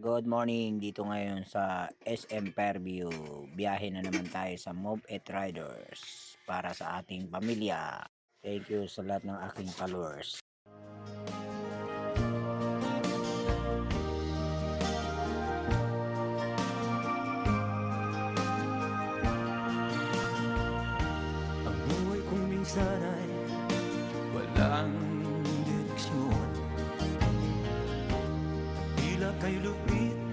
Good morning dito ngayon sa SM Fairview. Biyahe na naman tayo sa Move It Riders para sa ating pamilya. Thank you sa lahat ng aking followers. Ang buhay kong minsan ay walang direksyon, tila kay lupit